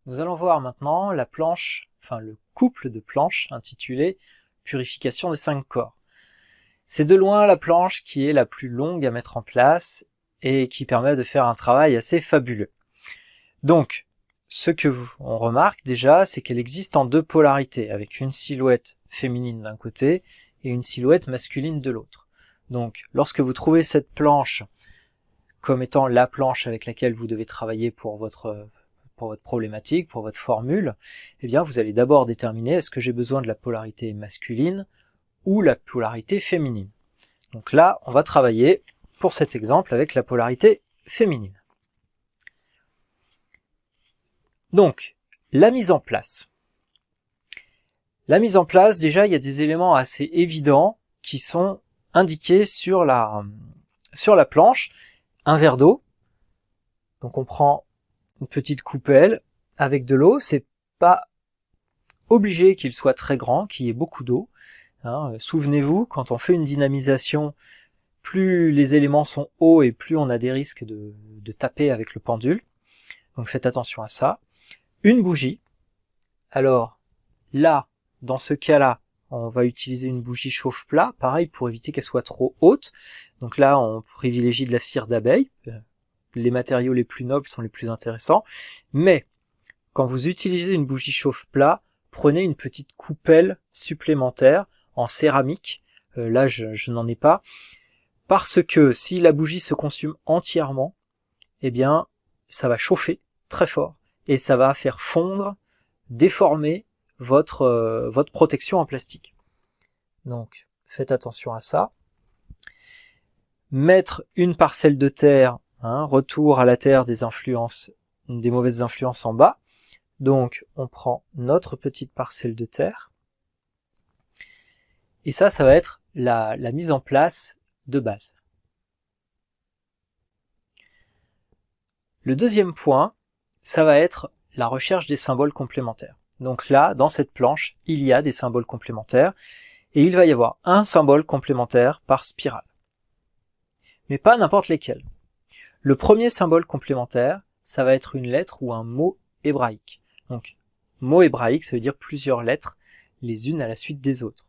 Nous allons voir maintenant la planche, enfin le couple de planches intitulé Purification des 5 corps. C'est de loin la planche qui est la plus longue à mettre en place et qui permet de faire un travail assez fabuleux. Donc, ce que on remarque déjà, c'est qu'elle existe en deux polarités, avec une silhouette féminine d'un côté et une silhouette masculine de l'autre. Donc, lorsque vous trouvez cette planche comme étant la planche avec laquelle vous devez travailler pour votre problématique, pour votre formule, eh bien vous allez d'abord déterminer est-ce que j'ai besoin de la polarité masculine ou la polarité féminine. Donc là, on va travailler pour cet exemple avec la polarité féminine. Donc, la mise en place. La mise en place, déjà, il y a des éléments assez évidents qui sont indiqués sur la planche. Un verre d'eau. Donc on prend une petite coupelle avec de l'eau. C'est pas obligé qu'il soit très grand, qu'il y ait beaucoup d'eau. Souvenez-vous, quand on fait une dynamisation, plus les éléments sont hauts et plus on a des risques de taper avec le pendule. Donc faites attention à ça. Une bougie. Alors là, dans ce cas-là, on va utiliser une bougie chauffe-plat, pareil pour éviter qu'elle soit trop haute. Donc là, on privilégie de la cire d'abeille. Les matériaux les plus nobles sont les plus intéressants. Mais quand vous utilisez une bougie chauffe-plat, prenez une petite coupelle supplémentaire en céramique. Là, je n'en ai pas. Parce que si la bougie se consume entièrement, eh bien, ça va chauffer très fort et ça va faire fondre, déformer votre protection en plastique. Donc, faites attention à ça. Mettre une parcelle de terre, retour à la terre des mauvaises influences en bas. Donc, on prend notre petite parcelle de terre. Et ça va être la mise en place de base. Le deuxième point, ça va être la recherche des symboles complémentaires. Donc là, dans cette planche, il y a des symboles complémentaires et il va y avoir un symbole complémentaire par spirale. Mais pas n'importe lesquels. Le premier symbole complémentaire, ça va être une lettre ou un mot hébraïque. Donc, mot hébraïque, ça veut dire plusieurs lettres, les unes à la suite des autres.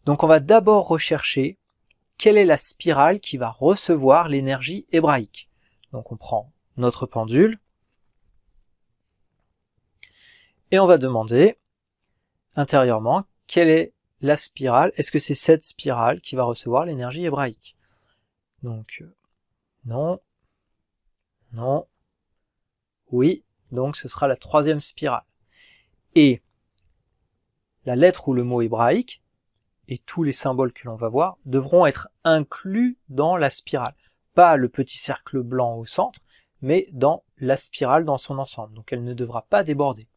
Donc on va d'abord rechercher quelle est la spirale qui va recevoir l'énergie hébraïque. Donc on prend notre pendule, et on va demander intérieurement quelle est la spirale. Est-ce que c'est cette spirale qui va recevoir l'énergie hébraïque? Donc, non, non, oui, donc ce sera la troisième spirale. Et la lettre ou le mot hébraïque, et tous les symboles que l'on va voir, devront être inclus dans la spirale. Pas le petit cercle blanc au centre, mais dans la spirale dans son ensemble. Donc elle ne devra pas déborder.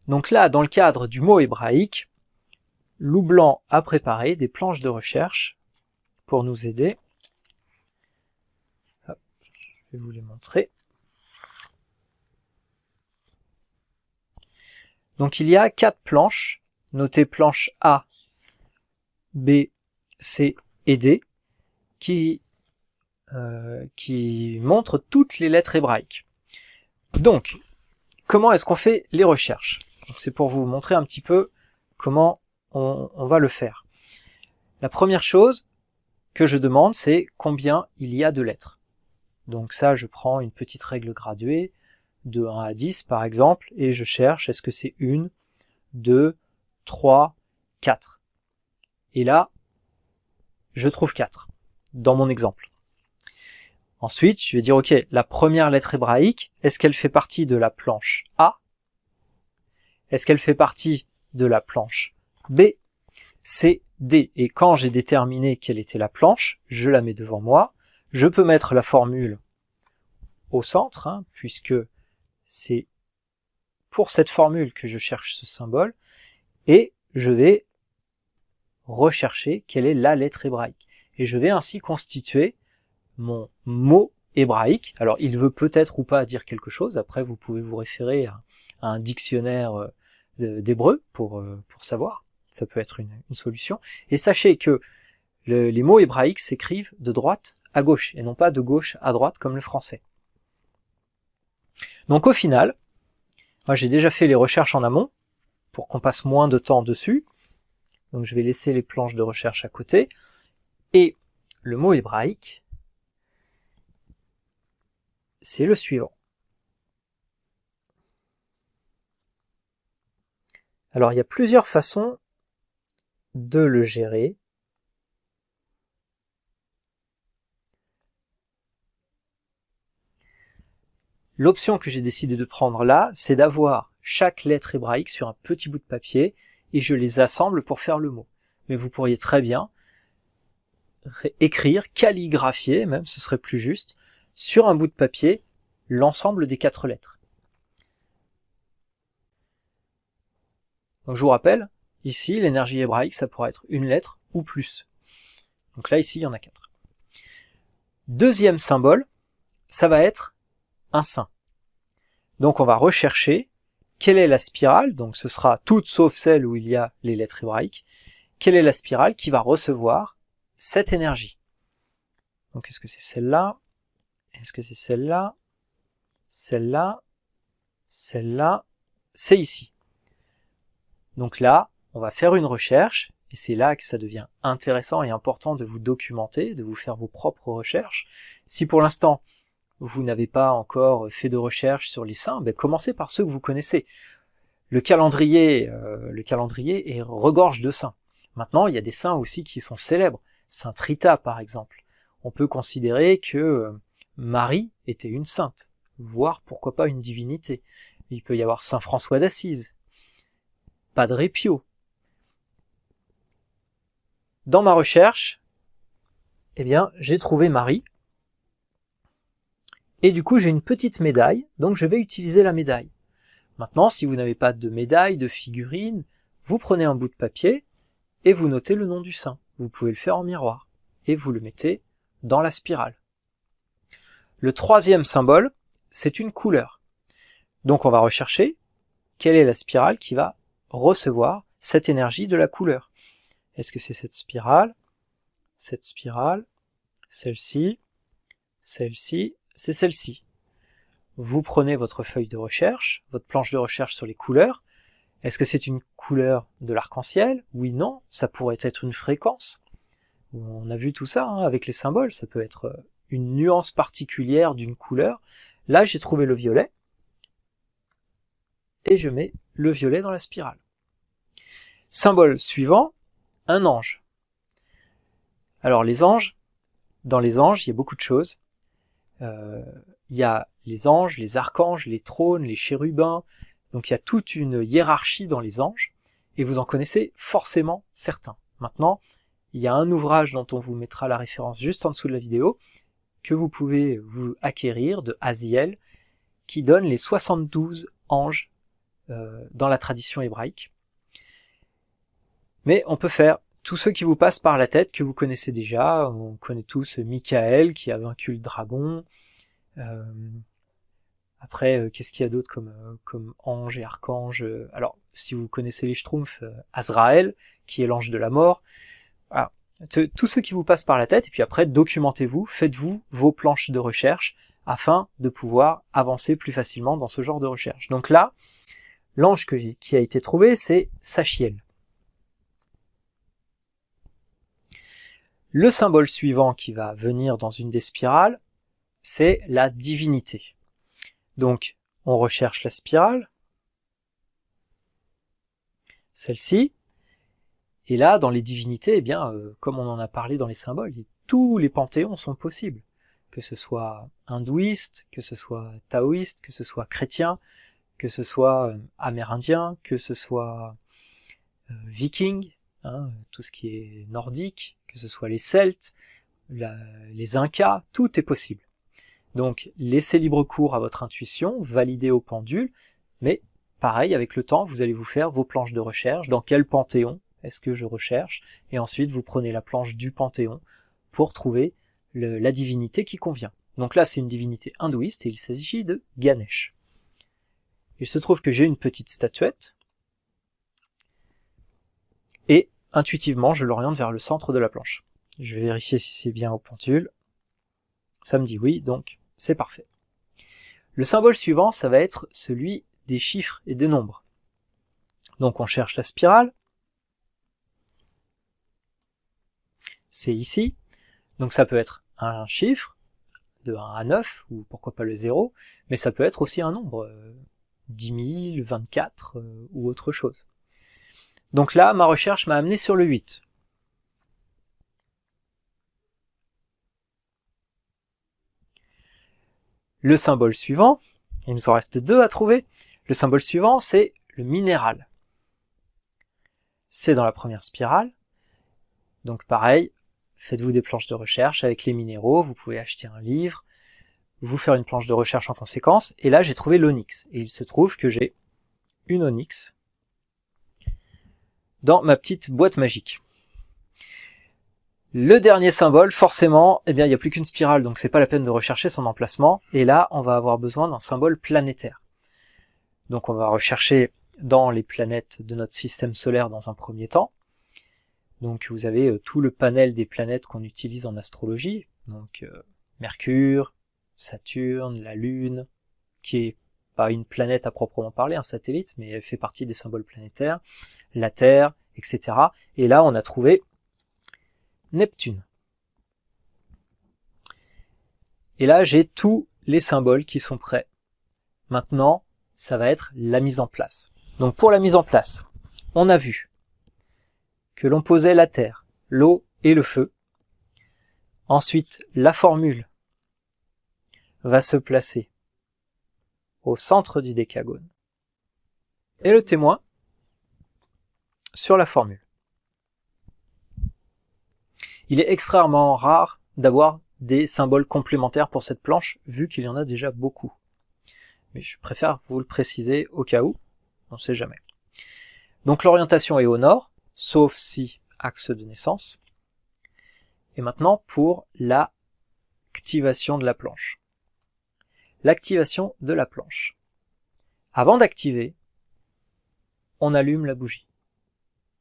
Donc là, dans le cadre du mot hébraïque, Loup Blanc a préparé des planches de recherche pour nous aider. Hop, je vais vous les montrer. Donc il y a 4 planches, notées planche A, B, C et D, qui montrent toutes les lettres hébraïques. Donc, comment est-ce qu'on fait les recherches? C'est pour vous montrer un petit peu comment on va le faire. La première chose que je demande, c'est combien il y a de lettres. Donc ça, je prends une petite règle graduée, de 1 à 10 par exemple, et je cherche est-ce que c'est 1, 2, 3, 4. Et là, je trouve 4, dans mon exemple. Ensuite, je vais dire, ok, la première lettre hébraïque, est-ce qu'elle fait partie de la planche A? Est-ce qu'elle fait partie de la planche B, C, D? Et quand j'ai déterminé quelle était la planche, je la mets devant moi. Je peux mettre la formule au centre, puisque c'est pour cette formule que je cherche ce symbole. Et je vais rechercher quelle est la lettre hébraïque. Et je vais ainsi constituer mon mot hébraïque. Alors, il veut peut-être ou pas dire quelque chose. Après, vous pouvez vous référer à un dictionnaire d'hébreu pour savoir. Ça peut être une solution. Et sachez que les mots hébraïques s'écrivent de droite à gauche et non pas de gauche à droite comme le français. Donc au final, Moi, j'ai déjà fait les recherches en amont pour qu'on passe moins de temps dessus. Donc, je vais laisser les planches de recherche à côté. Et le mot hébraïque, c'est le suivant. Alors, il y a plusieurs façons de le gérer. L'option que j'ai décidé de prendre là, c'est d'avoir chaque lettre hébraïque sur un petit bout de papier et je les assemble pour faire le mot. Mais vous pourriez très bien écrire, calligraphier, même ce serait plus juste, sur un bout de papier l'ensemble des 4 lettres. Donc je vous rappelle, ici l'énergie hébraïque ça pourrait être une lettre ou plus. Donc là ici il y en a 4. Deuxième symbole, ça va être un saint. Donc on va rechercher quelle est la spirale, donc ce sera toute sauf celle où il y a les lettres hébraïques, quelle est la spirale qui va recevoir cette énergie. Donc est-ce que c'est celle-là? Est-ce que c'est celle-là? Celle-là? Celle-là? C'est ici. Donc là, on va faire une recherche, et c'est là que ça devient intéressant et important de vous documenter, de vous faire vos propres recherches. Si pour l'instant, vous n'avez pas encore fait de recherche sur les saints, ben commencez par ceux que vous connaissez. Le calendrier regorge de saints. Maintenant, il y a des saints aussi qui sont célèbres. Sainte Rita, par exemple. On peut considérer que Marie était une sainte, voire pourquoi pas une divinité. Il peut y avoir Saint François d'Assise, Padre Pio. Dans ma recherche, eh bien, j'ai trouvé Marie. Et du coup, j'ai une petite médaille, donc je vais utiliser la médaille. Maintenant, si vous n'avez pas de médaille, de figurine, vous prenez un bout de papier et vous notez le nom du saint. Vous pouvez le faire en miroir et vous le mettez dans la spirale. Le troisième symbole, c'est une couleur. Donc on va rechercher quelle est la spirale qui va recevoir cette énergie de la couleur. Est-ce que c'est cette spirale, celle-ci, celle-ci, c'est celle-ci. Vous prenez votre feuille de recherche, votre planche de recherche sur les couleurs. Est-ce que c'est une couleur de l'arc-en-ciel? Oui, non, ça pourrait être une fréquence. On a vu tout ça avec les symboles, ça peut être une nuance particulière d'une couleur. Là, j'ai trouvé le violet, et je mets le violet dans la spirale. Symbole suivant, un ange. Alors les anges, dans les anges, il y a beaucoup de choses. Il y a les anges, les archanges, les trônes, les chérubins, donc il y a toute une hiérarchie dans les anges, et vous en connaissez forcément certains. Maintenant, il y a un ouvrage dont on vous mettra la référence juste en dessous de la vidéo, que vous pouvez vous acquérir, de Aziel, qui donne les 72 anges dans la tradition hébraïque. Mais on peut faire tous ceux qui vous passent par la tête, que vous connaissez déjà. On connaît tous Michael, qui a vaincu le dragon. Après, qu'est-ce qu'il y a d'autre comme ange et archange? Alors, si vous connaissez les Schtroumpfs, Azraël, qui est l'ange de la mort. Voilà. Tous ceux qui vous passent par la tête, et puis après, documentez-vous, faites-vous vos planches de recherche, afin de pouvoir avancer plus facilement dans ce genre de recherche. Donc là, l'ange qui a été trouvé, c'est Sachiel. Le symbole suivant qui va venir dans une des spirales, c'est la divinité. Donc, on recherche la spirale, celle-ci, et là, dans les divinités, eh bien, comme on en a parlé dans les symboles, tous les panthéons sont possibles, que ce soit hindouiste, que ce soit taoïste, que ce soit chrétien, que ce soit amérindien, que ce soit viking, tout ce qui est nordique, que ce soit les Celtes, les Incas, tout est possible. Donc, laissez libre cours à votre intuition, validez au pendule, mais pareil, avec le temps, vous allez vous faire vos planches de recherche, dans quel panthéon est-ce que je recherche, et ensuite vous prenez la planche du panthéon pour trouver la divinité qui convient. Donc là, c'est une divinité hindouiste, et il s'agit de Ganesh. Il se trouve que j'ai une petite statuette, et intuitivement, je l'oriente vers le centre de la planche. Je vais vérifier si c'est bien au pendule. Ça me dit oui, donc c'est parfait. Le symbole suivant, ça va être celui des chiffres et des nombres. Donc on cherche la spirale, c'est ici, donc ça peut être un chiffre, de 1 à 9, ou pourquoi pas le 0, mais ça peut être aussi un nombre, 10 000, 24, ou autre chose. Donc là, ma recherche m'a amené sur le 8. Le symbole suivant, il nous en reste 2 à trouver, le symbole suivant c'est le minéral. C'est dans la première spirale, donc pareil, faites-vous des planches de recherche avec les minéraux, vous pouvez acheter un livre, vous faire une planche de recherche en conséquence, et là j'ai trouvé l'onyx, et il se trouve que j'ai une onyx dans ma petite boîte magique. Le dernier symbole, forcément, eh bien il n'y a plus qu'une spirale, donc c'est pas la peine de rechercher son emplacement, et là on va avoir besoin d'un symbole planétaire. Donc on va rechercher dans les planètes de notre système solaire dans un premier temps. Donc vous avez tout le panel des planètes qu'on utilise en astrologie, donc Mercure, Saturne, la Lune, qui est pas une planète à proprement parler, un satellite, mais elle fait partie des symboles planétaires, la Terre, etc. Et là on a trouvé Neptune. Et là j'ai tous les symboles qui sont prêts. Maintenant, ça va être la mise en place. Donc pour la mise en place, on a vu que l'on posait la terre, l'eau et le feu. Ensuite, la formule va se placer au centre du décagone. Et le témoin sur la formule. Il est extrêmement rare d'avoir des symboles complémentaires pour cette planche, vu qu'il y en a déjà beaucoup. Mais je préfère vous le préciser au cas où, on ne sait jamais. Donc l'orientation est au nord, sauf si axe de naissance. Et maintenant pour l'activation de la planche. L'activation de la planche. Avant d'activer, on allume la bougie,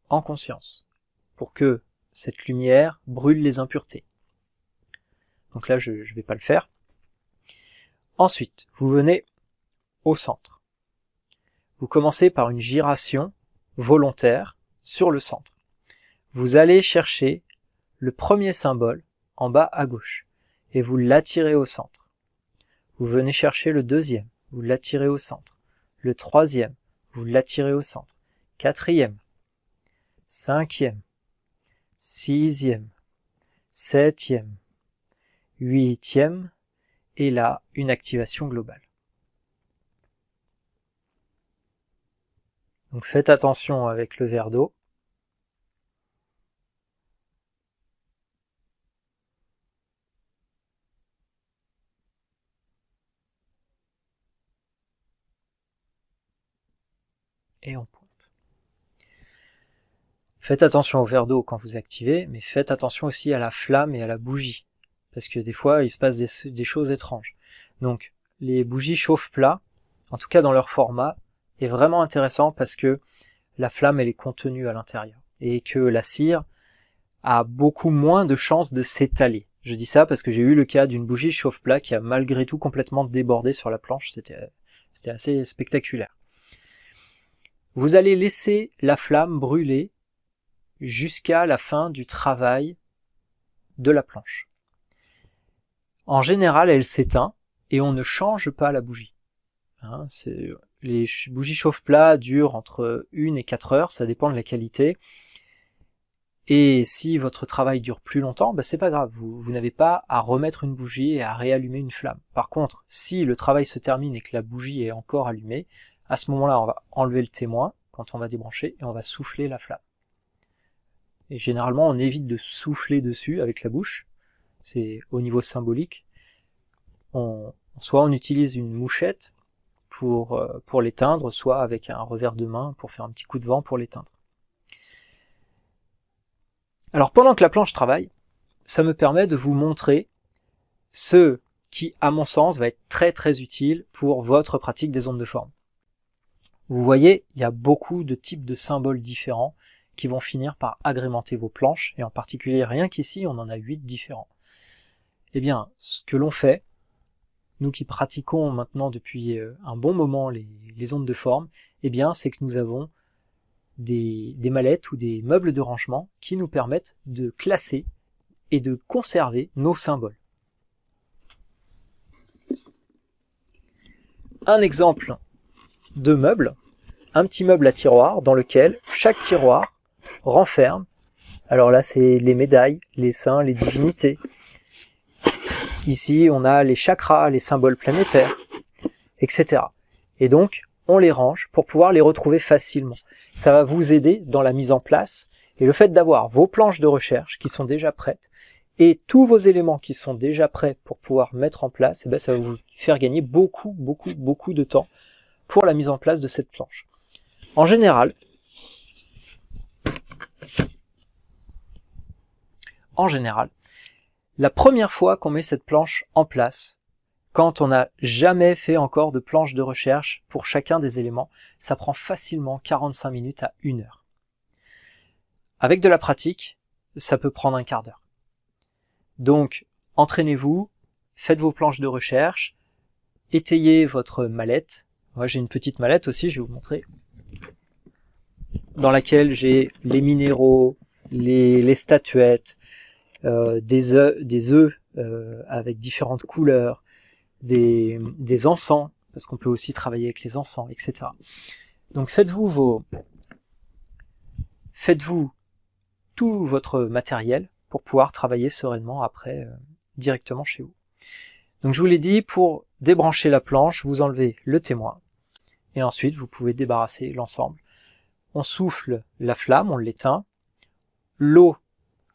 en conscience, pour que cette lumière brûle les impuretés. Donc là, je ne vais pas le faire. Ensuite, vous venez au centre. Vous commencez par une giration volontaire sur le centre. Vous allez chercher le premier symbole en bas à gauche et vous l'attirez au centre. Vous venez chercher le deuxième, vous l'attirez au centre. Le troisième, vous l'attirez au centre. Quatrième, cinquième, sixième, septième, huitième, et là, une activation globale. Donc faites attention avec le verre d'eau. Et on pointe. Faites attention au verre d'eau quand vous activez, mais faites attention aussi à la flamme et à la bougie, parce que des fois il se passe des choses étranges. Donc les bougies chauffe-plat, en tout cas dans leur format, est vraiment intéressant parce que la flamme elle est contenue à l'intérieur, et que la cire a beaucoup moins de chances de s'étaler. Je dis ça parce que j'ai eu le cas d'une bougie chauffe-plat qui a malgré tout complètement débordé sur la planche, c'était assez spectaculaire. Vous allez laisser la flamme brûler jusqu'à la fin du travail de la planche. En général, elle s'éteint et on ne change pas la bougie. Les bougies chauffe-plat durent entre 1 et 4 heures, ça dépend de la qualité. Et si votre travail dure plus longtemps, c'est pas grave, vous n'avez pas à remettre une bougie et à réallumer une flamme. Par contre, si le travail se termine et que la bougie est encore allumée, à ce moment-là, on va enlever le témoin quand on va débrancher et on va souffler la flamme. Et généralement, on évite de souffler dessus avec la bouche. C'est au niveau symbolique. Soit on utilise une mouchette pour l'éteindre, soit avec un revers de main pour faire un petit coup de vent pour l'éteindre. Alors pendant que la planche travaille, ça me permet de vous montrer ce qui, à mon sens, va être très très utile pour votre pratique des ondes de forme. Vous voyez, il y a beaucoup de types de symboles différents qui vont finir par agrémenter vos planches, et en particulier rien qu'ici, on en a 8 différents. Eh bien, ce que l'on fait, nous qui pratiquons maintenant depuis un bon moment les ondes de forme, eh bien c'est que nous avons des mallettes ou des meubles de rangement qui nous permettent de classer et de conserver nos symboles. Un exemple de meuble, un petit meuble à tiroir dans lequel chaque tiroir renferme, alors là c'est les médailles, les saints, les divinités. Ici on a les chakras, les symboles planétaires, etc. Et donc on les range pour pouvoir les retrouver facilement. Ça va vous aider dans la mise en place, et le fait d'avoir vos planches de recherche qui sont déjà prêtes et tous vos éléments qui sont déjà prêts pour pouvoir mettre en place, et ça va vous faire gagner beaucoup de temps pour la mise en place de cette planche. En général, la première fois qu'on met cette planche en place, quand on n'a jamais fait encore de planche de recherche pour chacun des éléments, ça prend facilement 45 minutes à 1 heure. Avec de la pratique, ça peut prendre un quart d'heure. Donc, entraînez-vous, faites vos planches de recherche, étayez votre mallette. Moi, j'ai une petite mallette aussi, je vais vous montrer, dans laquelle j'ai les minéraux, les statuettes, des œufs avec différentes couleurs, des encens, parce qu'on peut aussi travailler avec les encens, etc. Donc faites-vous tout votre matériel pour pouvoir travailler sereinement après directement chez vous. Donc je vous l'ai dit, pour débrancher la planche, vous enlevez le témoin et ensuite vous pouvez débarrasser l'ensemble. On souffle la flamme, on l'éteint. L'eau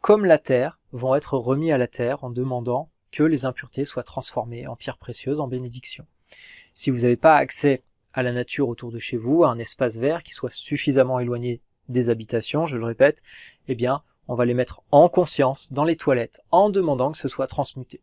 comme la terre vont être remis à la terre en demandant que les impuretés soient transformées en pierres précieuses, en bénédiction. Si vous n'avez pas accès à la nature autour de chez vous, à un espace vert qui soit suffisamment éloigné des habitations, je le répète, eh bien on va les mettre en conscience dans les toilettes en demandant que ce soit transmuté.